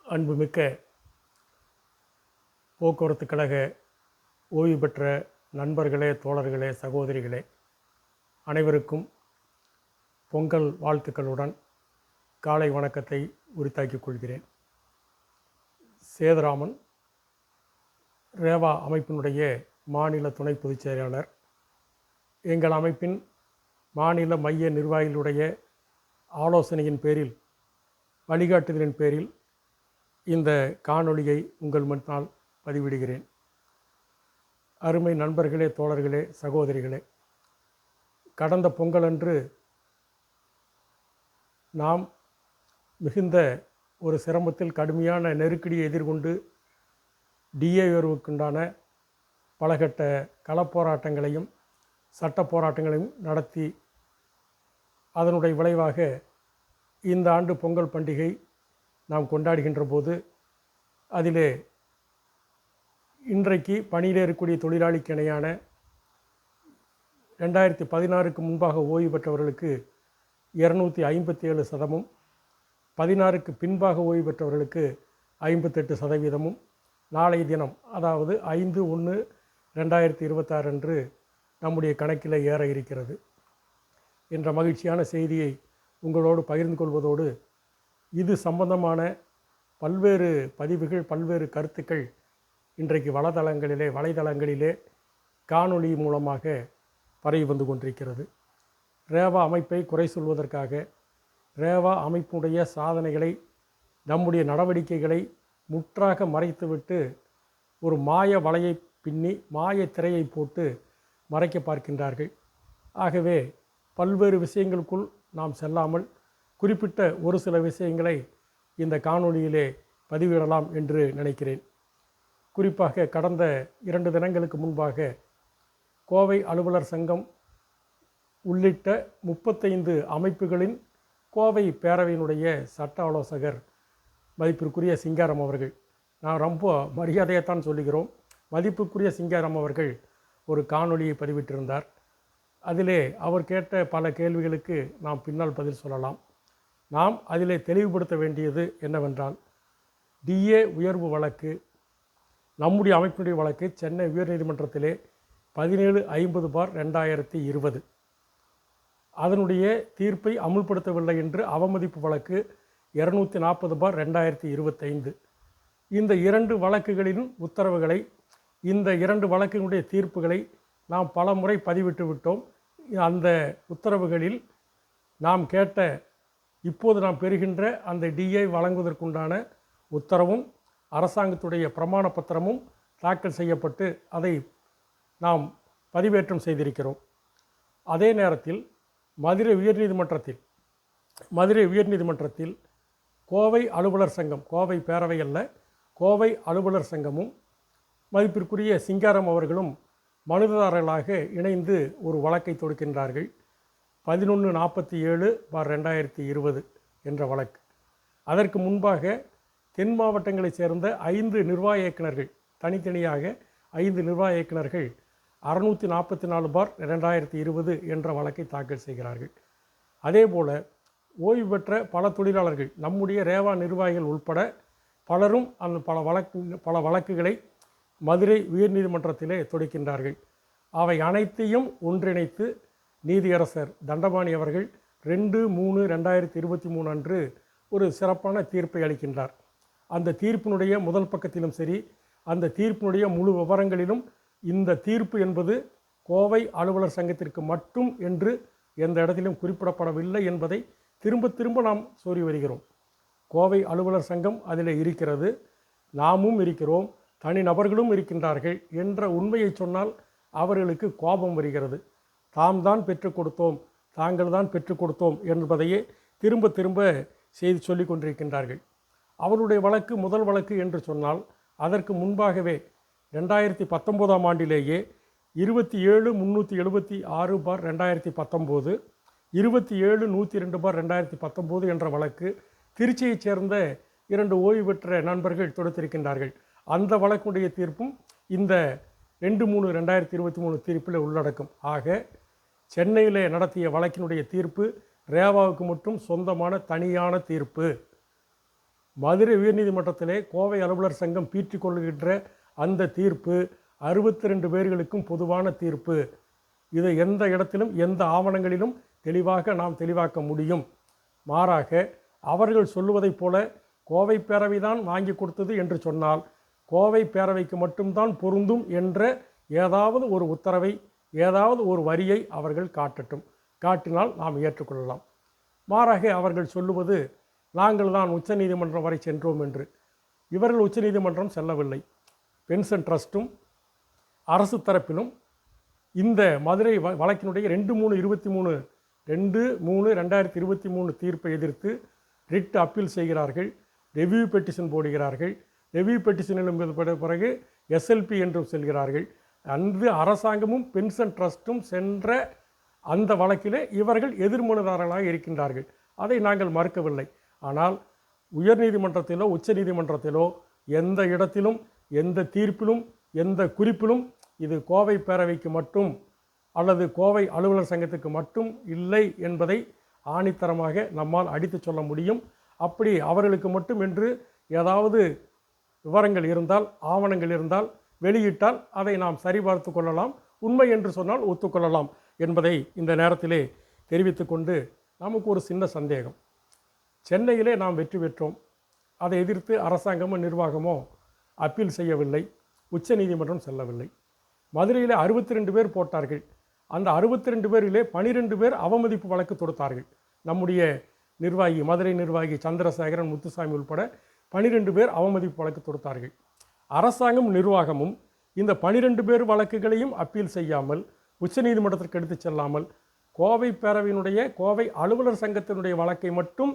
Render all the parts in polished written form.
அன்புமிக்க போக்குவரத்து கழக ஓய்வு பெற்ற நண்பர்களே, தோழர்களே, சகோதரிகளே, அனைவருக்கும் பொங்கல் வாழ்த்துக்களுடன் காலை வணக்கத்தை உரித்தாக்கிக் கொள்கிறேன். சேதுராமன், ரேவா அமைப்பினுடைய மாநில துணை பொதுச் செயலாளர். எங்கள் அமைப்பின் மாநில மைய நிர்வாகிகளுடைய ஆலோசனையின் பேரில், வழிகாட்டுதலின் பேரில் இந்த காணொளியை உங்கள் முன்னால் பதிவிடுகிறேன். அருமை நண்பர்களே, தோழர்களே, சகோதரிகளே, கடந்த பொங்கலன்று நாம் மிகுந்த ஒரு சிரமத்தில் கடுமையான நெருக்கடியை எதிர்கொண்டு டிஏ உயர்வுக்குண்டான பலகட்ட களப்போராட்டங்களையும் சட்ட போராட்டங்களையும் நடத்தி அதனுடைய விளைவாக இந்த ஆண்டு பொங்கல் பண்டிகை நாம் கொண்டாடுகின்ற போது அதிலே இன்றைக்கு பணியில் இருக்கக்கூடிய தொழிலாளிக்கு இணையான 2016க்கு முன்பாக ஓய்வு பெற்றவர்களுக்கு 257 சதமும், 16க்கு பின்பாக ஓய்வு பெற்றவர்களுக்கு 58% நாளைய தினம், அதாவது 5/1/2026 அன்று நம்முடைய கணக்கில் ஏற இருக்கிறது என்ற மகிழ்ச்சியான செய்தியை உங்களோடு பகிர்ந்து கொள்வதோடு, இது சம்பந்தமான பல்வேறு பதிவுகள், பல்வேறு கருத்துக்கள் இன்றைக்கு வலைதளங்களிலே காணொளி மூலமாக பரவி வந்து கொண்டிருக்கிறது. ரேவா அமைப்பை குறை சொல்வதற்காக, ரேவா அமைப்புடைய சாதனைகளை, நம்முடைய நடவடிக்கைகளை முற்றாக மறைத்துவிட்டு ஒரு மாய வலையை பின்னி மாய திரையை போட்டு மறைக்க பார்க்கின்றார்கள். ஆகவே பல்வேறு விஷயங்களுக்குள் நாம் செல்லாமல் குறிப்பிட்ட ஒரு சில விஷயங்களை இந்த காணொளியிலே பதிவிடலாம் என்று நினைக்கிறேன். குறிப்பாக கடந்த 2 தினங்களுக்கு முன்பாக கோவை அலுவலர் சங்கம் உள்ளிட்ட 35 அமைப்புகளின் கோவை பேரவையினுடைய சட்ட ஆலோசகர் மதிப்பிற்குரிய சிங்காரம் அவர்கள், நான் ரொம்ப மரியாதையைத்தான் சொல்லுகிறோம், மதிப்புக்குரிய சிங்காரம் அவர்கள் ஒரு காணொளியை பதிவிட்டிருந்தார். அதிலே அவர் கேட்ட பல கேள்விகளுக்கு நாம் பின்னால் பதில் சொல்லலாம். நாம் அதிலே தெளிவுபடுத்த வேண்டியது என்னவென்றால், டிஏ உயர்வு வழக்கு, நம்முடைய அமைப்பினுடைய வழக்கு சென்னை உயர்நீதிமன்றத்திலே 1750/2020 அதனுடைய தீர்ப்பை அமுல்படுத்தவில்லை என்று அவமதிப்பு வழக்கு 240/2025. இந்த 2 வழக்குகளின் உத்தரவுகளை, இந்த 2 வழக்கினுடைய தீர்ப்புகளை நாம் பல முறை பதிவிட்டு விட்டோம். அந்த உத்தரவுகளில் நாம் கேட்ட, இப்போது நாம் பெறுகின்ற அந்த டிஏ வழங்குவதற்குண்டான உத்தரவும் அரசாங்கத்துடைய பிரமாண பத்திரமும் தாக்கல் செய்யப்பட்டு அதை நாம் பதிவேற்றம் செய்திருக்கிறோம். அதே நேரத்தில் மதுரை உயர்நீதிமன்றத்தில் கோவை அலுவலர் சங்கம், கோவை பேரவை அல்ல, கோவை அலுவலர் சங்கமும் மதிப்பிற்குரிய சிங்காரம் அவர்களும் மனுதாரர்களாக இணைந்து ஒரு வழக்கை தொடுக்கின்றார்கள். 1147/2020 என்ற வழக்கு. அதற்கு முன்பாக தென் மாவட்டங்களைச் சேர்ந்த 5 நிர்வாக இயக்குநர்கள், தனித்தனியாக 5 நிர்வாக இயக்குநர்கள் 644/2020 என்ற வழக்கை தாக்கல் செய்கிறார்கள். அதேபோல் ஓய்வு பெற்ற பல தொழிலாளர்கள், நம்முடைய ரேவா நிர்வாகிகள் உட்பட பலரும் அந்த பல வழக்குகளை மதுரை உயர்நீதிமன்றத்திலே தொடுக்கின்றார்கள். அவை அனைத்தையும் ஒன்றிணைத்து நீதியரசர் தண்டபாணி அவர்கள் 2/3/2023 அன்று ஒரு சிறப்பான தீர்ப்பை அளிக்கின்றார். அந்த தீர்ப்பினுடைய முதல் பக்கத்திலும் சரி, அந்த தீர்ப்பினுடைய முழு விவரங்களிலும் இந்த தீர்ப்பு என்பது கோவை அலுவலர் சங்கத்திற்கு மட்டும் என்று எந்த இடத்திலும் குறிப்பிடப்படவில்லை என்பதை திரும்ப திரும்ப நாம் சொல்லி வருகிறோம். கோவை அலுவலர் சங்கம் அதில் இருக்கிறது, நாமும் இருக்கிறோம், தனிநபர்களும் இருக்கின்றார்கள் என்ற உண்மையை சொன்னால் அவர்களுக்கு கோபம் வருகிறது. தாம் தான் பெற்றுக் கொடுத்தோம், தாங்கள் தான் பெற்றுக் கொடுத்தோம் என்பதையே திரும்ப திரும்ப செய்து சொல்லி கொண்டிருக்கின்றார்கள். அவருடைய வழக்கு முதல் வழக்கு என்று சொன்னால், அதற்கு முன்பாகவே 2019ஆம் ஆண்டிலேயே 27/376/2019, 27/102/2019 என்ற வழக்கு திருச்சியைச் சேர்ந்த 2 ஓய்வு பெற்ற நண்பர்கள் தொடுத்திருக்கின்றார்கள். அந்த வழக்குடைய தீர்ப்பும் இந்த 2/3/2023 தீர்ப்பில் உள்ளடக்கும். ஆக சென்னையில் நடத்திய வழக்கினுடைய தீர்ப்பு ரேவாவுக்கு மட்டும் சொந்தமான தனியான தீர்ப்பு. மதுரை உயர்நீதிமன்றத்திலே கோவை அலுவலர் சங்கம் பீற்றிக் கொள்கின்ற அந்த தீர்ப்பு 62 பேர்களுக்கும் பொதுவான தீர்ப்பு. இதை எந்த இடத்திலும் எந்த ஆவணங்களிலும் தெளிவாக நாம் தெளிவாக்க முடியும். மாறாக அவர்கள் சொல்லுவதைப் போல கோவை பேரவை தான் வாங்கி கொடுத்தது என்று சொன்னால் கோவை பேரவைக்கு மட்டும்தான் பொருந்தும் என்ற ஏதாவது ஒரு உத்தரவை, ஏதாவது ஒரு வரியை அவர்கள் காட்டட்டும். காட்டினால் நாம் ஏற்றுக்கொள்ளலாம். மாறாக அவர்கள் சொல்லுவது நாங்கள் தான் உச்சநீதிமன்றம் வரை சென்றோம் என்று. இவர்கள் உச்சநீதிமன்றம் செல்லவில்லை. பென்ஷன் ட்ரஸ்ட்டும் அரசு தரப்பிலும் இந்த மதுரை வழக்கினுடைய 2/3/2023 தீர்ப்பை எதிர்த்து ரிட் அப்பீல் செய்கிறார்கள். ரெவ்யூ பெட்டிஷன் போடுகிறார்கள். ரெவ்யூ பெட்டிஷனிலும் பிறகு எஸ்எல்பி என்றும் செல்கிறார்கள். அன்று அரசாங்கமும் பென்ஷன் ட்ரஸ்ட்டும் சென்ற அந்த வழக்கிலே இவர்கள் எதிர்மனுதாரர்களாக இருக்கின்றார்கள். அதை நாங்கள் மறுக்கவில்லை. ஆனால் உயர்நீதிமன்றத்திலோ உச்ச நீதிமன்றத்திலோ எந்த இடத்திலும் எந்த தீர்ப்பிலும் எந்த குறிப்பிலும் இது கோவை பேரவைக்கு மட்டும் அல்லது கோவை அலுவலர் சங்கத்துக்கு மட்டும் இல்லை என்பதை ஆணித்தரமாக நம்மால் அடித்து சொல்ல முடியும். அப்படி அவர்களுக்கு மட்டும் என்று ஏதாவது விவரங்கள் இருந்தால், ஆவணங்கள் இருந்தால் வெளியிட்டால் அதை நாம் சரிபார்த்து கொள்ளலாம். உண்மை என்று சொன்னால் ஒத்துக்கொள்ளலாம் என்பதை இந்த நேரத்திலே தெரிவித்து கொண்டு, நமக்கு ஒரு சின்ன சந்தேகம். சென்னையிலே நாம் வெற்றி பெற்றோம். அதை எதிர்த்து அரசாங்கமோ நிர்வாகமோ அப்பீல் செய்யவில்லை. உச்ச நீதிமன்றம் செல்லவில்லை. மதுரையில் 62 பேர் போட்டார்கள். அந்த 62 பேரிலே 12 பேர் அவமதிப்பு வழக்கு தொடுத்தார்கள். நம்முடைய நிர்வாகி, மதுரை நிர்வாகி சந்திரசேகரன், முத்துசாமி உட்பட 12 பேர் அவமதிப்பு வழக்கு தொடுத்தார்கள். அரசாங்கம் நிர்வாகமும் இந்த 12 பேர் வழக்குகளையும் அப்பீல் செய்யாமல், உச்சநீதிமன்றத்திற்கு எடுத்து செல்லாமல், கோவை பேரவையினுடைய கோவை அலுவலர் சங்கத்தினுடைய வழக்கை மட்டும்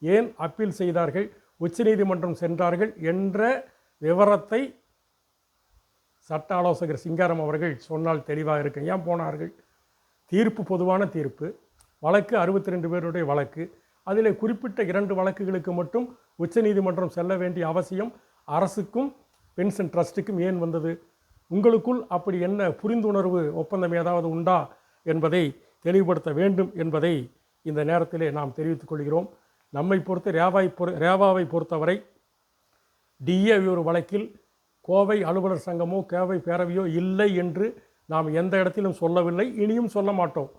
ஏன் அப்பீல் செய்தார்கள், உச்சநீதிமன்றம் சென்றார்கள் என்ற விவரத்தை சட்ட ஆலோசகர் சிங்காரம் அவர்கள் சொன்னால் தெளிவாக இருக்கு. ஏன் போனார்கள்? தீர்ப்பு பொதுவான தீர்ப்பு, வழக்கு 62 பேருடைய வழக்கு. அதில் குறிப்பிட்ட 2 வழக்குகளுக்கு மட்டும் உச்சநீதிமன்றம் செல்ல வேண்டிய அவசியம் அரசுக்கும் பென்ஷன் ட்ரஸ்ட்டுக்கும் ஏன் வந்தது? உங்களுக்குள் அப்படி என்ன புரிந்துணர்வு ஒப்பந்தம் ஏதாவது உண்டா என்பதை தெளிவுபடுத்த வேண்டும் என்பதை இந்த நேரத்திலே நாம் தெரிவித்துக் கொள்கிறோம். நம்மை பொறுத்த ரேவாவை பொறுத்தவரை டிஏ ஒரு வழக்கில் கோவை அலுவலர் சங்கமோ கோவை பேரவையோ இல்லை என்று நாம் எந்த இடத்திலும் சொல்லவில்லை, இனியும் சொல்ல மாட்டோம்.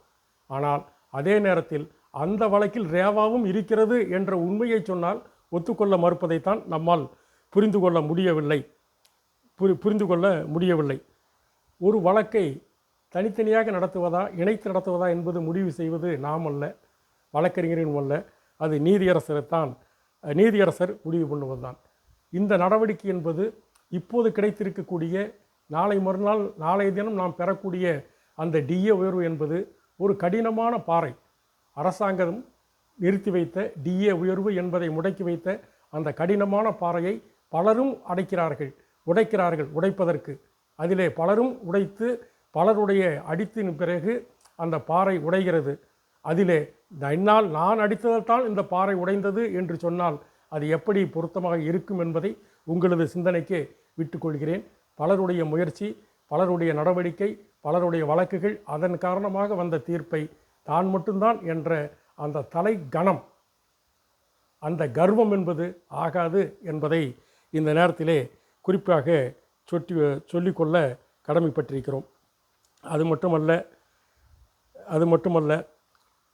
ஆனால் அதே நேரத்தில் அந்த வழக்கில் ரேவாவும் இருக்கிறது என்ற உண்மையை சொன்னால் ஒத்துக்கொள்ள மறுப்பதைத்தான் நம்மால் புரிந்து கொள்ள முடியவில்லை. ஒரு வழக்கை தனித்தனியாக நடத்துவதா இணைத்து நடத்துவதா என்பது முடிவு செய்வது நாம் அல்ல, வழக்கறிஞரின் அல்ல, அது நீதியரசர் முடிவு பண்ணுவதுதான். இந்த நடவடிக்கை என்பது இப்போது கிடைத்திருக்கக்கூடிய நாளை மறுநாள் நாளைய தினம் நாம் பெறக்கூடிய அந்த டிஏ உயர்வு என்பது ஒரு கடினமான பாறை. அரசாங்கம் நிறுத்தி வைத்த டிஏ உயர்வு என்பதை முடக்கி வைத்த அந்த கடினமான பாறையை பலரும் உடைப்பதற்கு அதிலே பலரும் உடைத்து பலருடைய அடித்தின் பிறகு அந்த பாறை உடைகிறது. அதிலே என்னால் நான் அடித்ததால்தான் இந்த பாறை உடைந்தது என்று சொன்னால் அது எப்படி பொருத்தமாக இருக்கும் என்பதை உங்களது சிந்தனைக்கே விட்டுக்கொள்கிறேன். பலருடைய முயற்சி, பலருடைய நடவடிக்கை, பலருடைய வழக்குகள், அதன் காரணமாக வந்த தீர்ப்பை தான் மட்டும்தான் என்ற அந்த தலை கணம், அந்த கர்வம் என்பது ஆகாது என்பதை இந்த நேரத்திலே குறிப்பாக சொல்லிக்கொள்ள கடமைப்பட்டிருக்கிறோம். அது மட்டுமல்ல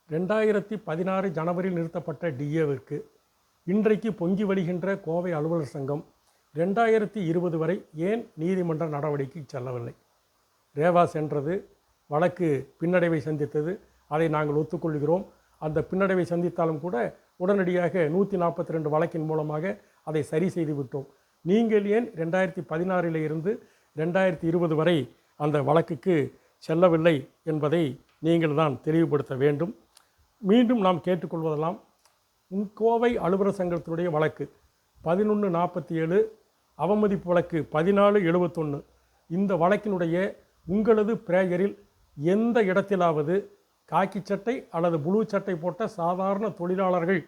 2016 ஜனவரியில் நிறுத்தப்பட்ட டிஏவிற்கு இன்றைக்கு பொங்கி வழிகின்ற கோவை அலுவலர் சங்கம் 2020 வரை ஏன் நீதிமன்ற நடவடிக்கை செல்லவில்லை? ரேவா சென்றது, வழக்கு பின்னடைவை சந்தித்தது, அதை நாங்கள் ஒத்துக்கொள்கிறோம். அந்த பின்னடைவை சந்தித்தாலும் கூட உடனடியாக 142 வழக்கின் மூலமாக அதை சரி செய்து விட்டோம். நீங்கள் ஏன் 2016 இருந்து 2020 வரை அந்த வழக்குக்கு செல்லவில்லை என்பதை நீங்கள் தான் தெளிவுபடுத்த வேண்டும். மீண்டும் நாம் கேட்டுக்கொள்வதெல்லாம், கோவை அலுவலர் சங்கத்தினுடைய வழக்கு 1147, அவமதிப்பு வழக்கு 1471, இந்த வழக்கினுடைய உங்களது பிரேயரில் எந்த இடத்திலாவது காக்கி சட்டை அல்லது ப்ளூ சட்டை போட்ட சாதாரண தொழிலாளர்கள்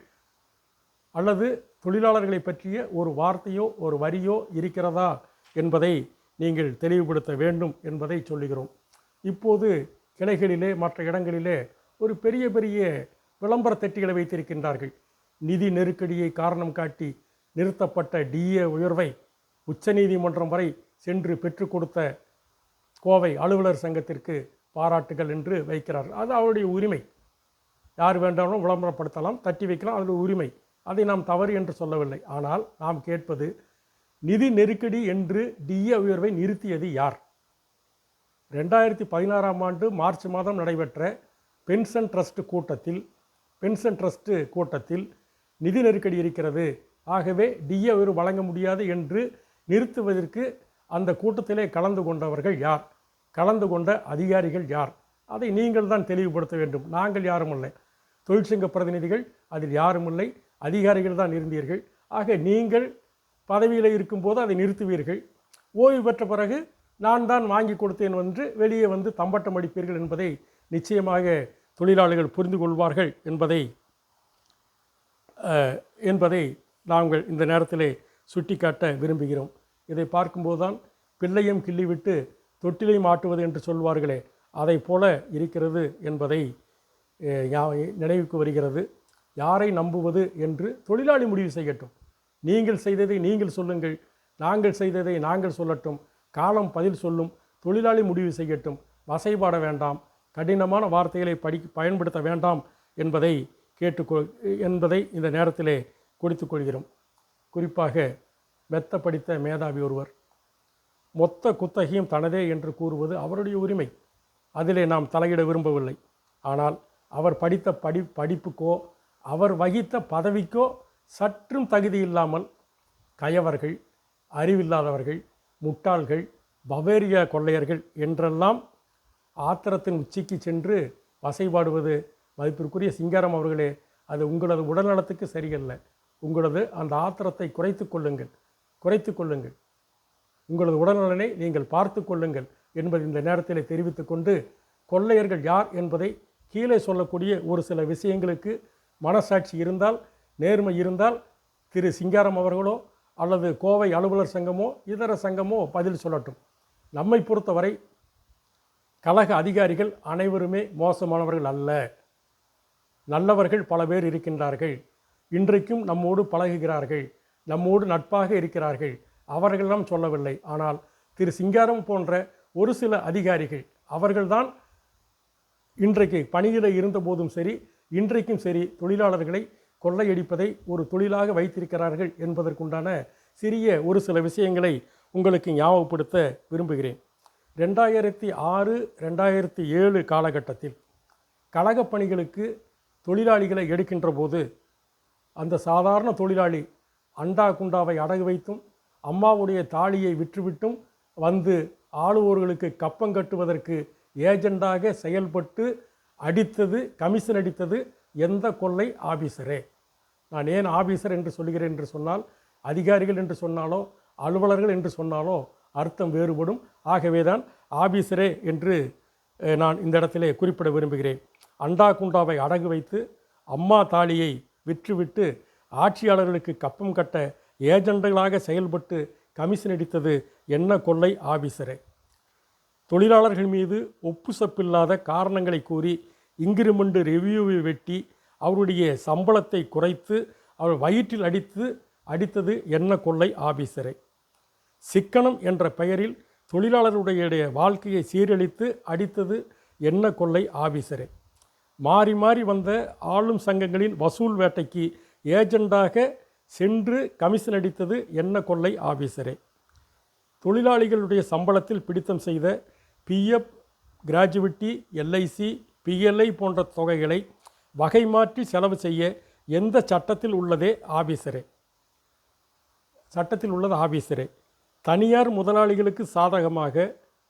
அல்லது தொழிலாளர்களை பற்றிய ஒரு வார்த்தையோ ஒரு வரியோ இருக்கிறதா என்பதை நீங்கள் தெளிவுபடுத்த வேண்டும் என்பதை சொல்லுகிறோம். இப்போது கிளைகளிலே மற்ற இடங்களிலே ஒரு பெரிய விளம்பர தட்டிகளை வைத்திருக்கின்றார்கள். நிதி நெருக்கடியை காரணம் காட்டி நிறுத்தப்பட்ட டிஏ உயர்வை உச்சநீதிமன்றம் வரை சென்று பெற்றுக் கொடுத்த கோவை அலுவலர் சங்கத்திற்கு பாராட்டுகள் என்று வைக்கிறார். அது அவருடைய உரிமை. யார் வேண்டாலும் விளம்பரப்படுத்தலாம், தட்டி வைக்கலாம், அதில் உரிமை. அதை நாம் தவறு என்று சொல்லவில்லை. ஆனால் நாம் கேட்பது, நிதி நெருக்கடி என்று டிஏ உயர்வை நிறுத்தியது யார்? 2016 ஆண்டு மார்ச் மாதம் நடைபெற்ற பென்ஷன் ட்ரஸ்ட் கூட்டத்தில் நிதி நெருக்கடி இருக்கிறது, ஆகவே டிஏ உயர்வு வழங்க முடியாது என்று நிறுத்துவதற்கு அந்த கூட்டத்திலே கலந்து கொண்டவர்கள் யார்? கலந்து கொண்ட அதிகாரிகள் யார்? அதை நீங்கள் தான் தெளிவுபடுத்த வேண்டும். நாங்கள் யாரும் இல்லை, தொழிற்சங்க பிரதிநிதிகள் அதில் யாரும் இல்லை, அதிகாரிகள் தான் இருந்தீர்கள். ஆக நீங்கள் பதவியில் இருக்கும்போது அதை நிறுத்துவீர்கள், ஓய்வு பெற்ற பிறகு நான் தான் வாங்கி கொடுத்தேன் என்று வெளியே வந்து தம்பட்டம் அடிப்பீர்கள் என்பதை நிச்சயமாக தொழிலாளர்கள் புரிந்து கொள்வார்கள் என்பதை நாங்கள் இந்த நேரத்திலே சுட்டிக்காட்ட விரும்புகிறோம். இதை பார்க்கும்போது தான் பிள்ளையும் கிள்ளிவிட்டு தொட்டிலையும் ஆட்டுவது என்று சொல்வார்களே, அதை போல இருக்கிறது என்பதை நினைவுக்கு வருகிறது. யாரை நம்புவது என்று தொழிலாளி முடிவு செய்யட்டும். நீங்கள் செய்ததை நீங்கள் சொல்லுங்கள், நாங்கள் செய்ததை நாங்கள் சொல்லட்டும், காலம் பதில் சொல்லும். தொழிலாளி முடிவு செய்யட்டும். வசைபாட வேண்டாம், கடினமான வார்த்தைகளை பயன்படுத்த வேண்டாம் என்பதை என்பதை இந்த நேரத்திலே கொடுத்துக்கொள்கிறோம். குறிப்பாக மெத்த படித்த மேதாவி ஒருவர் மொத்த குத்தகையும் தனதே என்று கூறுவது அவருடைய உரிமை. அதிலே நாம் தலையிட விரும்பவில்லை. ஆனால் அவர் படித்த படிப்புக்கோ அவர் வகித்த பதவிக்கோ சற்றும் தகுதி இல்லாமல் கயவர்கள், அறிவில்லாதவர்கள், முட்டாள்கள், பவேரியா கொள்ளையர்கள் என்றெல்லாம் ஆத்திரத்தின் உச்சிக்கு சென்று வசைபாடுவது மதிப்பிற்குரிய சிங்காரம் அவர்களே, அது உங்களது உடல்நலத்துக்கு சரியல்ல. உங்களது அந்த ஆத்திரத்தை குறைத்து கொள்ளுங்கள். உங்களது உடல்நலனை நீங்கள் பார்த்து கொள்ளுங்கள் என்பது இந்த நேரத்தில் தெரிவித்து கொண்டு, கொள்ளையர்கள் யார் என்பதை கீழே சொல்லக்கூடிய ஒரு சில விஷயங்களுக்கு மனசாட்சி இருந்தால், நேர்மை இருந்தால், திரு சிங்காரம் அவர்களோ அல்லது கோவை அலுவலர் சங்கமோ இதர சங்கமோ பதில் சொல்லட்டும். நம்மை பொறுத்தவரை கழக அதிகாரிகள் அனைவருமே மோசமானவர்கள் அல்ல. நல்லவர்கள் பல பேர் இருக்கின்றார்கள். இன்றைக்கும் நம்மோடு பழகுகிறார்கள், நம்மோடு நட்பாக இருக்கிறார்கள். அவர்களெல்லாம் சொல்லவில்லை. ஆனால் திரு சிங்காரம் போன்ற ஒரு சில அதிகாரிகள், அவர்கள்தான் இன்றைக்கு பணியில் இருந்தபோதும் சரி, இன்றைக்கும் சரி, தொழிலாளர்களை கொள்ளையடிப்பதை ஒரு தொழிலாக வைத்திருக்கிறார்கள் என்பதற்குண்டான சிறிய ஒரு சில விஷயங்களை உங்களுக்கு ஞாபகப்படுத்த விரும்புகிறேன். 2006, 2007 காலகட்டத்தில் கழகப் பணிகளுக்கு தொழிலாளிகளை எடுக்கின்ற போது அந்த சாதாரண தொழிலாளி அண்டா குண்டாவை அடகு வைத்தும் அம்மாவுடைய தாலியை விற்றுவிட்டும் வந்து ஆளுவோர்களுக்கு கப்பம் கட்டுவதற்கு ஏஜெண்டாக செயல்பட்டு அடித்தது, கமிஷன் அடித்தது எந்த கொள்ளை ஆபீசரே? நான் ஏன் ஆபீசர் என்று சொல்கிறேன் என்று சொன்னால், அதிகாரிகள் என்று சொன்னாலோ அலுவலர்கள் என்று சொன்னாலோ அர்த்தம் வேறுபடும். ஆகவேதான் ஆபீசரே என்று நான் இந்த இடத்திலே குறிப்பிட விரும்புகிறேன். அண்டா குண்டாவை அடகு வைத்து அம்மா தாலியை விற்றுவிட்டு ஆட்சியாளர்களுக்கு கப்பம் கட்ட ஏஜெண்டுகளாக செயல்பட்டு கமிஷன் அடித்தது என்ன கொள்ளை ஆபீசரே? தொழிலாளர்கள் மீது ஒப்பு சப்பில்லாத காரணங்களை கூறி இன்கிரிமெண்ட் ரெவியூவை வெட்டி அவருடைய சம்பளத்தை குறைத்து அவர் வயிற்றில் அடித்தது என்ன கொள்ளை ஆபீசரே? சிக்கனம் என்ற பெயரில் தொழிலாளர்களுடைய வாழ்க்கையை சீரழித்து அடித்தது என்ன கொள்ளை ஆபீசரே? மாறி மாறி வந்த ஆளும் சங்கங்களின் வசூல் வேட்டைக்கு ஏஜெண்டாக சென்று கமிஷன் அடித்தது என்ன கொள்ளை ஆபீசரே? தொழிலாளிகளுடைய சம்பளத்தில் பிடித்தம் செய்த பிஎஃப், கிராஜுவிட்டி, எல்ஐசி, பிஎல்ஐ போன்ற தொகைகளை வகை மாற்றி செலவு செய்ய எந்த சட்டத்தில் உள்ளது ஆபீசரே? தனியார் முதலாளிகளுக்கு சாதகமாக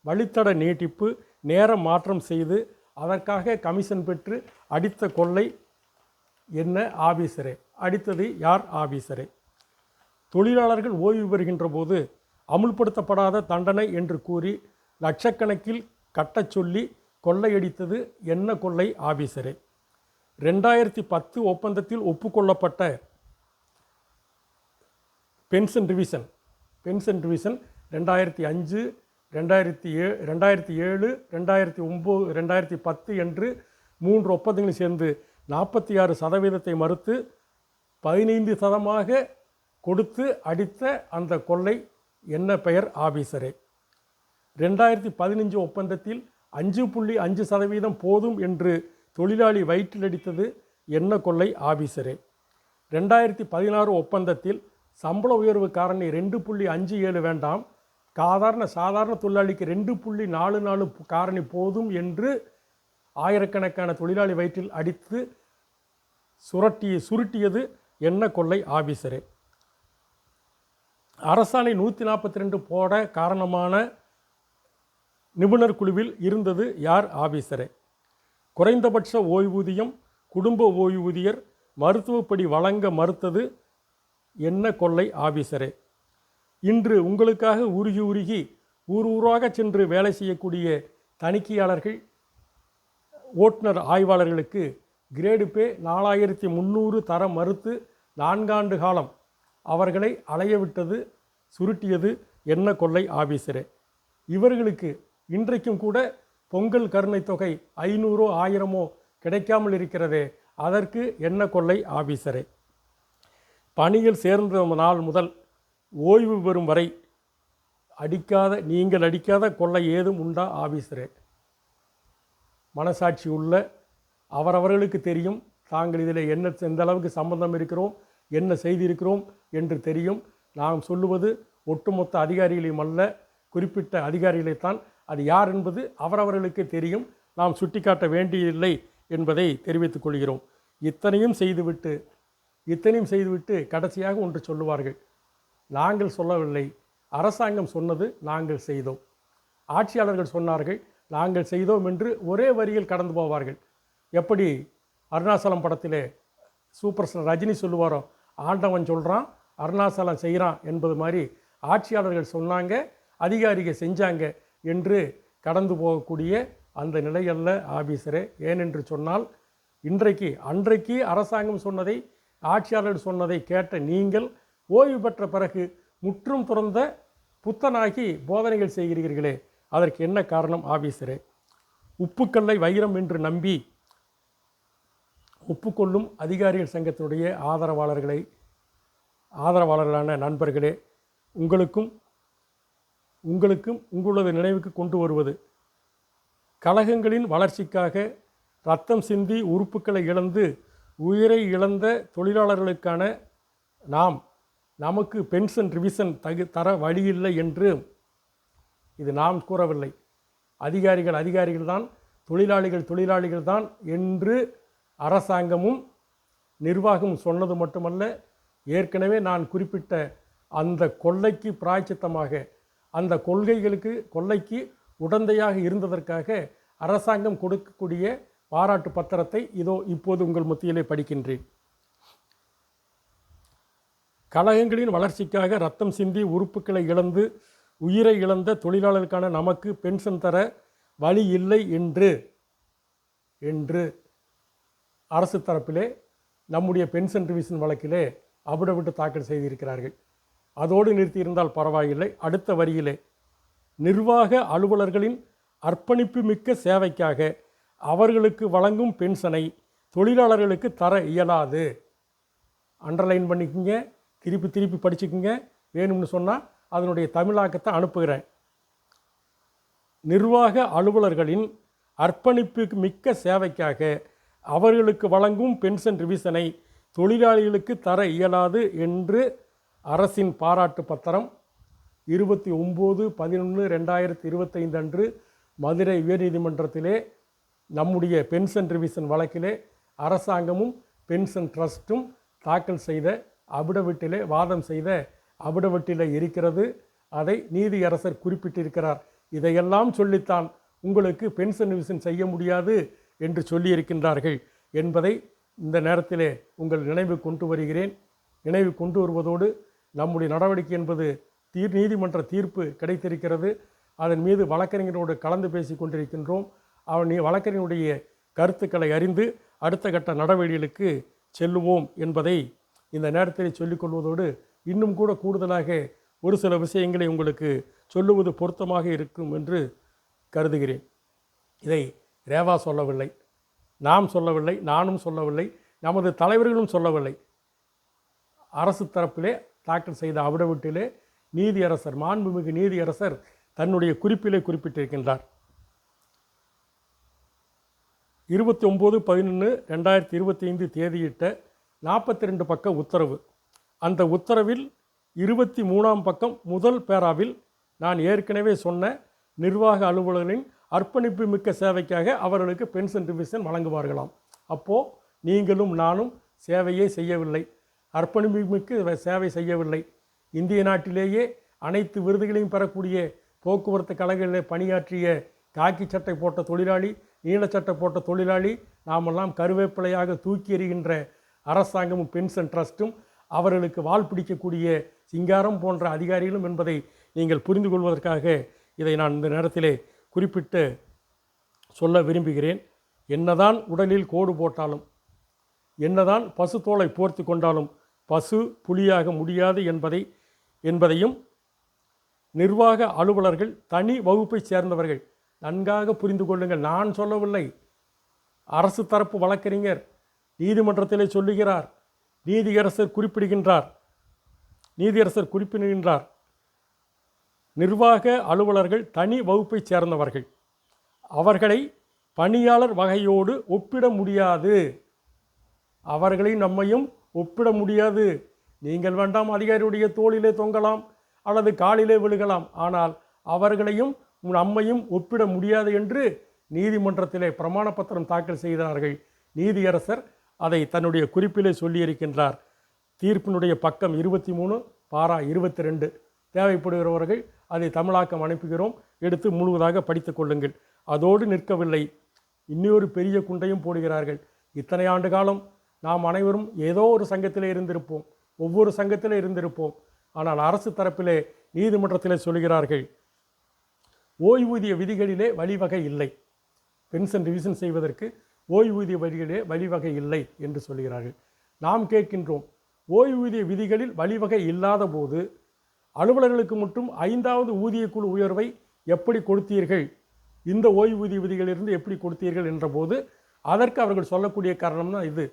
வழித்தட நீட்டிப்பு, நேரம் மாற்றம் செய்து அதற்காக கமிஷன் பெற்று அடித்த கொள்ளை என்ன ஆபீசரே? அடித்தது யார் ஆபீசரே? தொழிலாளர்கள் ஓய்வு பெறுகின்ற போது அமுல்படுத்தப்படாத தண்டனை என்று கூறி லட்சக்கணக்கில் கட்டச் சொல்லி கொள்ளையடித்தது என்ன கொள்ளை ஆபீசரே? 2010 ஒப்பந்தத்தில் ஒப்புக்கொள்ளப்பட்ட பென்ஷன் ரிவிஷன் 2005, 2007, 2009, 2010 என்று 3 ஒப்பந்தங்களை சேர்ந்து 46% மறுத்து 15% கொடுத்து அடித்த அந்த கொள்ளை என்ன பெயர் ஆபீசரே? 2015 ஒப்பந்தத்தில் 5.5% போதும் என்று தொழிலாளி வயிற்றில் அடித்தது என்ன கொள்ளை ஆபீசரே? 2016 ஒப்பந்தத்தில் சம்பள உயர்வு காரணி 2.57 வேண்டாம், சாதாரண தொழிலாளிக்கு 2.44 காரணி போதும் என்று ஆயிரக்கணக்கான தொழிலாளி வயிற்றில் அடித்து சுருட்டியது என்ன கொள்ளை ஆபீசரே? அரசாணை 142 போட காரணமான நிபுணர் குழுவில் இருந்தது யார் ஆபீசரே? குறைந்தபட்ச ஓய்வூதியம் குடும்ப ஓய்வூதியர் மருத்துவப்படி வழங்க மறுத்தது என்ன கொள்ளை ஆபீசரே? இன்று உங்களுக்காக உருகி ஊராக சென்று வேலை செய்யக்கூடிய தணிக்கையாளர்கள், ஓட்டுநர் ஆய்வாளர்களுக்கு கிரேடு பே 4300 தர மறுத்து 4 ஆண்டு காலம் அவர்களை அலையவிட்டது சுருட்டியது என்ன கொள்ளை ஆபீசரே? இவர்களுக்கு இன்றைக்கும் கூட பொங்கல் கருணை தொகை 500 1000 கிடைக்காமல் இருக்கிறதே, அதற்கு என்ன கொள்ளை ஆபீசரே? பணியில் சேர்ந்த நாள் முதல் ஓய்வு பெறும் வரை நீங்கள் அடிக்காத கொள்ளை ஏதும் உண்டா ஆபீசரே? மனசாட்சி உள்ள அவரவர்களுக்கு தெரியும் தாங்கள் இதில் எந்த அளவுக்கு சம்பந்தம் இருக்கிறோம், என்ன செய்திருக்கிறோம் என்று தெரியும். நாம் சொல்லுவது ஒட்டுமொத்த அதிகாரிகளையும் அல்ல, குறிப்பிட்ட அதிகாரிகளைத்தான். அது யார் என்பது அவரவர்களுக்கு தெரியும், நாம் சுட்டிக்காட்ட வேண்டியதில்லை என்பதை தெரிவித்துக் கொள்கிறோம். இத்தனையும் செய்துவிட்டு கடைசியாக ஒன்று சொல்லுவார்கள், நாங்கள் சொல்லவில்லை, அரசாங்கம் சொன்னது, நாங்கள் செய்தோம். ஆட்சியாளர்கள் சொன்னார்கள், நாங்கள் செய்தோம் என்று ஒரே வரியில் கடந்து போவார்கள். எப்படி அருணாச்சலம் படத்திலே சூப்பர் ஸ்டார் ரஜினி சொல்லுவாரோ, ஆண்டவன் சொல்கிறான் அருணாச்சலம் செய்கிறான் என்பது மாதிரி ஆட்சியாளர்கள் சொன்னாங்க, அதிகாரிகள் செஞ்சாங்க என்று கடந்து போகக்கூடிய அந்த நிலையல்ல ஆபீசரே. ஏனென்று சொன்னால் அன்றைக்கு அரசாங்கம் சொன்னதை, ஆட்சியாளர்கள் சொன்னதை கேட்ட நீங்கள் ஓய்வு பெற்ற பிறகு முற்றும் துறந்த புத்தனாகி போதனைகள் செய்கிறீர்களே, அதற்கு என்ன காரணம் ஆபீசரே? உப்புக்கல்லை வைரம் என்று நம்பி ஒப்புக்கொள்ளும் அதிகாரிகள் சங்கத்தினுடைய ஆதரவாளர்களான நண்பர்களே, உங்களுக்கும் உங்களது நினைவுக்கு கொண்டு வருவது, கழகங்களின் வளர்ச்சிக்காக ரத்தம் சிந்தி உறுப்புக்களை இழந்து உயிரை இழந்த தொழிலாளர்களுக்கான நமக்கு பென்ஷன் ரிவிஷன் தர வழியில்லை என்று இது நாம் கூறவில்லை. அதிகாரிகள் தான், தொழிலாளிகள் தான் என்று அரசாங்கமும் நிர்வாகமும் சொன்னது மட்டுமல்ல, ஏற்கனவே நான் குறிப்பிட்ட அந்த கொள்ளைக்கு பிராயச்சித்தமாக, அந்த கொள்ளைக்கு உடந்தையாக இருந்ததற்காக அரசாங்கம் கொடுக்கக்கூடிய பாராட்டு பத்திரத்தை இப்போது உங்கள் மத்தியிலே படிக்கின்றேன். கழகங்களின் வளர்ச்சிக்காக ரத்தம் சிந்தி உறுப்புக்களை இழந்து உயிரை இழந்த தொழிலாளர்களுக்கான நமக்கு பென்ஷன் தர வழி இல்லை என்று அரசு தரப்பிலே நம்முடைய பென்ஷன் ரிவிஷன் வழக்கிலே அபிடவிட்டு தாக்கல் செய்திருக்கிறார்கள். அதோடு நிறுத்தியிருந்தால் பரவாயில்லை. அடுத்த வரியிலே, நிர்வாக அலுவலர்களின் அர்ப்பணிப்பு மிக்க சேவைக்காக அவர்களுக்கு வழங்கும் பென்ஷனை தொழிலாளர்களுக்கு தர இயலாது. அண்டர்லைன் பண்ணிக்கோங்க, திருப்பி படிச்சுக்குங்க. வேணும்னு சொன்னால் அதனுடைய தமிழாக்கத்தை அனுப்புகிறேன். நிர்வாக அலுவலர்களின் அர்ப்பணிப்பு மிக்க சேவைக்காக அவர்களுக்கு வழங்கும் பென்ஷன் ரிவிஷனை தொழிலாளிகளுக்கு தர இயலாது என்று அரசின் பாராட்டு பத்திரம் 29/11/2025 அன்று மதுரை உயர்நீதிமன்றத்திலே நம்முடைய பென்ஷன் ரிவிஷன் வழக்கிலே அரசாங்கமும் பென்ஷன் ட்ரஸ்ட்டும் தாக்கல் செய்த அபிடவிட்டிலே, வாதம் செய்த அபிடவிட்டிலே இருக்கிறது. அதை நீதியரசர் குறிப்பிட்டிருக்கிறார். இதையெல்லாம் சொல்லித்தான் உங்களுக்கு பென்ஷன் ரிவிஷன் செய்ய முடியாது என்று சொல்லியிருக்கின்றார்கள் என்பதை இந்த நேரத்திலே உங்கள் நினைவு கொண்டு வருகிறேன். நினைவு கொண்டு வருவதோடு நம்முடைய நடவடிக்கை என்பது நீதிமன்ற தீர்ப்பு கிடைத்திருக்கிறது. அதன் மீது வழக்கறிஞரோடு கலந்து பேசி கொண்டிருக்கின்றோம். வழக்கறிஞருடைய கருத்துக்களை அறிந்து அடுத்த கட்ட நடவடிக்கைகளுக்கு செல்லுவோம் என்பதை இந்த நேரத்தில் சொல்லிக்கொள்வதோடு இன்னும் கூட கூடுதலாக ஒரு சில விஷயங்களை உங்களுக்கு சொல்லுவது பொருத்தமாக இருக்கும் என்று கருதுகிறேன். இதை ரேவா சொல்லவில்லை, நாம் சொல்லவில்லை, நானும் சொல்லவில்லை, நமது தலைவர்களும் சொல்லவில்லை. அரசு தரப்பிலே தாக்கல் செய்த அபிடவிட்டிலே நீதியரசர், மாண்புமிகு நீதியரசர் தன்னுடைய குறிப்பிலே குறிப்பிட்டிருக்கின்றார். 29/11/2025 தேதியிட்ட 42 பக்க உத்தரவு. அந்த உத்தரவில் 23ஆம் பக்கம் முதல் பேராவில் நான் ஏற்கனவே சொன்ன நிர்வாக அலுவலர்களின் அர்ப்பணிப்பு மிக்க சேவைக்காக அவர்களுக்கு பென்ஷன் ரிவிஷன் வழங்குவார்களாம். அப்போது நீங்களும் நானும் சேவையே செய்யவில்லை, அர்ப்பணிப்பு மிக்க சேவை செய்யவில்லை. இந்திய நாட்டிலேயே அனைத்து விருதுகளையும் பெறக்கூடிய போக்குவரத்து கழகங்களில் பணியாற்றிய காக்கி சட்டை போட்ட தொழிலாளி, நீலச்சட்டை போட்ட தொழிலாளி, நாமெல்லாம் கருவேப்பிலையாக தூக்கி எறிகின்ற அரசாங்கமும் பென்ஷன் ட்ரஸ்ட்டும் அவர்களுக்கு வால் பிடிக்கக்கூடிய சிங்காரம் போன்ற அதிகாரிகளும் என்பதை நீங்கள் புரிந்து கொள்வதற்காக இதை நான் இந்த நேரத்திலே குறிப்பிட்டு சொல்ல விரும்புகிறேன். என்னதான் உடலில் கோடு போட்டாலும், என்னதான் பசு தோலை போர்த்தி கொண்டாலும் பசு புலியாக முடியாது என்பதையும் நிர்வாக அலுவலர்கள் தனி வகுப்பை சேர்ந்தவர்கள் நன்காக புரிந்து கொள்ளுங்கள். நான் சொல்லவில்லை, அரசு தரப்பு வழக்கறிஞர் நீதிமன்றத்திலே சொல்லுகிறார், நீதியரசர் குறிப்பிடுகின்றார். நிர்வாக அலுவலர்கள் தனி வகுப்பை சேர்ந்தவர்கள், அவர்களை பணியாளர் வகையோடு ஒப்பிட முடியாது. அவர்களை நம்மையும் ஒப்பிட முடியாது. நீங்கள் வேண்டாம் அதிகாரியுடைய தோளிலே தொங்கலாம் அல்லது காலிலே விழுகலாம், ஆனால் அவர்களையும் நம்மையும் ஒப்பிட முடியாது என்று நீதிமன்றத்திலே பிரமாண பத்திரம் தாக்கல் செய்தார்கள். நீதியரசர் அதை தன்னுடைய குறிப்பிலே சொல்லியிருக்கின்றார். தீர்ப்பினுடைய பக்கம் 23 பாரா 22. தேவைப்படுகிறவர்கள் அதை தமிழாக்கம் அனுப்புகிறோம், எடுத்து முழுவதாக படித்து கொள்ளுங்கள். அதோடு நிற்கவில்லை, இன்னொரு பெரிய குண்டையும் போடுகிறார்கள். இத்தனை ஆண்டு காலம் நாம் அனைவரும் ஏதோ ஒரு சங்கத்திலே இருந்திருப்போம், ஒவ்வொரு சங்கத்திலே இருந்திருப்போம். ஆனால் அரசு தரப்பிலே நீதிமன்றத்திலே சொல்கிறார்கள், ஓய்வூதிய விதிகளிலே வழிவகை இல்லை, பென்ஷன் ரிவிஷன் செய்வதற்கு ஓய்வூதிய விதிகளிலே வழிவகை இல்லை என்று சொல்கிறார்கள். நாம் கேட்கின்றோம், ஓய்வூதிய விதிகளில் வழிவகை இல்லாத போது அலுவலர்களுக்கு மட்டும் 5வது ஊதியக்குழு உயர்வை எப்படி கொடுத்தீர்கள், இந்த ஓய்வூதிய விதிகளிலிருந்து எப்படி கொடுத்தீர்கள் என்ற போது அதற்கு அவர்கள் சொல்லக்கூடிய காரணம் தான் இது.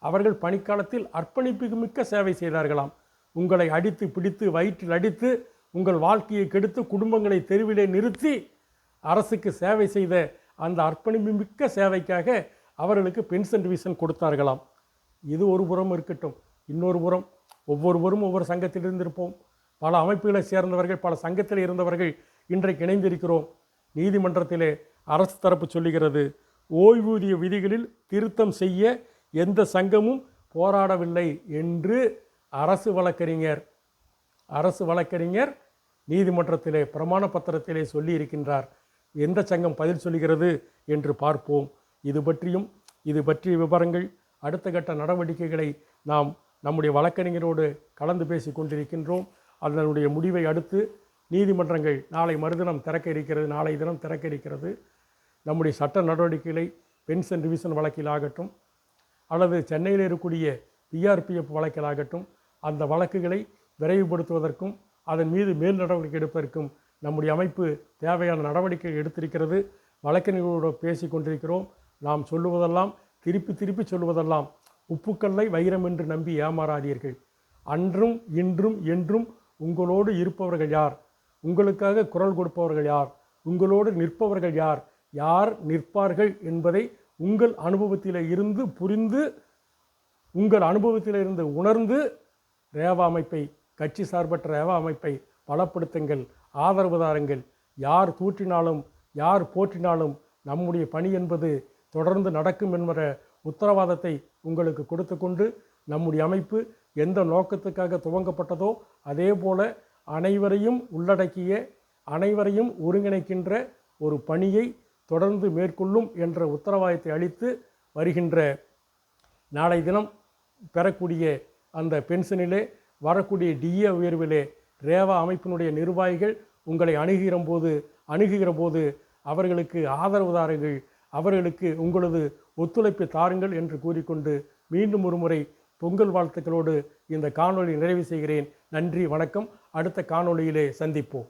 அவர்கள் பணிக்காலத்தில் அர்ப்பணிப்பு மிக்க சேவை செய்தார்களாம். உங்களை அடித்து பிடித்து வயிற்றில் அடித்து உங்கள் வாழ்க்கையை கெடுத்து குடும்பங்களை தெருவிலே நிறுத்தி அரசுக்கு சேவை செய்த அந்த அர்ப்பணிப்பு மிக்க சேவைக்காக அவர்களுக்கு பென்ஷன் ரிவிஷன் கொடுத்தார்களாம். இது ஒரு புறம் இருக்கட்டும். இன்னொரு புறம் ஒவ்வொருவரும் ஒவ்வொரு சங்கத்தில் இருந்திருப்போம். பல அமைப்புகளை சேர்ந்தவர்கள், பல சங்கத்தில் இருந்தவர்கள் இன்றைக்கு இணைந்திருக்கிறோம். நீதிமன்றத்திலே அரசு தரப்பு சொல்லுகிறது, ஓய்வூதிய விதிகளில் திருத்தம் செய்ய எந்த சங்கமும் போராடவில்லை என்று அரசு வழக்கறிஞர் நீதிமன்றத்திலே பிரமாண பத்திரத்திலே சொல்லியிருக்கின்றார். எந்த சங்கம் பதில் சொல்லுகிறது என்று பார்ப்போம். இது பற்றிய விவரங்கள், அடுத்த கட்ட நடவடிக்கைகளை நாம் நம்முடைய வழக்கறிஞரோடு கலந்து பேசி கொண்டிருக்கின்றோம். அதனுடைய முடிவை அடுத்து நீதிமன்றங்கள் நாளை மறுதினம் திறக்க இருக்கிறது, நாளை தினம் திறக்க இருக்கிறது. நம்முடைய சட்ட நடவடிக்கைகளை பென்ஷன் ரிவிஷன் வழக்கிலாகட்டும் அல்லது சென்னையில் இருக்கக்கூடிய பிஆர்பிஎஃப் வழக்கிலாகட்டும், அந்த வழக்குகளை விரைவுபடுத்துவதற்கும் அதன் மீது மேல் நடவடிக்கை எடுப்பதற்கும் நம்முடைய அமைப்பு தேவையான நடவடிக்கை எடுத்திருக்கிறது. வழக்கறிஞர்களோடு பேசி கொண்டிருக்கிறோம். நாம் சொல்லுவதெல்லாம் திருப்பி சொல்லுவதெல்லாம் உப்புக்கல்லை வைரம் என்று நம்பி ஏமாறாதீர்கள். அன்றும் இன்றும் என்றும் உங்களோடு இருப்பவர்கள் யார், உங்களுக்காக குரல் கொடுப்பவர்கள் யார், உங்களோடு நிற்பவர்கள் யார், யார் நிற்பார்கள் என்பதை உங்கள் அனுபவத்தில் இருந்து புரிந்து, உங்கள் அனுபவத்தில் இருந்து உணர்ந்து ரேவா அமைப்பை, கட்சி சார்பற்ற ரேவா அமைப்பை பலப்படுத்துங்கள், ஆதரவு தாருங்கள். யார் தூற்றினாலும் யார் போற்றினாலும் நம்முடைய பணி என்பது தொடர்ந்து நடக்கும் என்கிற உத்தரவாதத்தை உங்களுக்கு கொடுத்து கொண்டு, நம்முடைய அமைப்பு எந்த நோக்கத்துக்காக துவங்கப்பட்டதோ அதே போல அனைவரையும் உள்ளடக்கிய, அனைவரையும் ஒருங்கிணைக்கின்ற ஒரு பணியை தொடர்ந்து மேற்கொள்ளும் என்ற உத்தரவாதத்தை அளித்து வருகின்ற நாளை தினம் பெறக்கூடிய அந்த பென்ஷனிலே வரக்கூடிய டிஏ உயர்விலே ரேவா அமைப்பினுடைய நிர்வாகிகள் உங்களை அணுகுகிற போது அவர்களுக்கு ஆதரவு தாருங்கள், அவர்களுக்கு உங்களது ஒத்துழைப்பை தாருங்கள் என்று கூறிக்கொண்டு மீண்டும் ஒரு முறை பொங்கல் வாழ்த்துக்களோடு இந்த காணொளி நிறைவு செய்கிறேன். நன்றி, வணக்கம். அடுத்த காணொளியிலே சந்திப்போம்.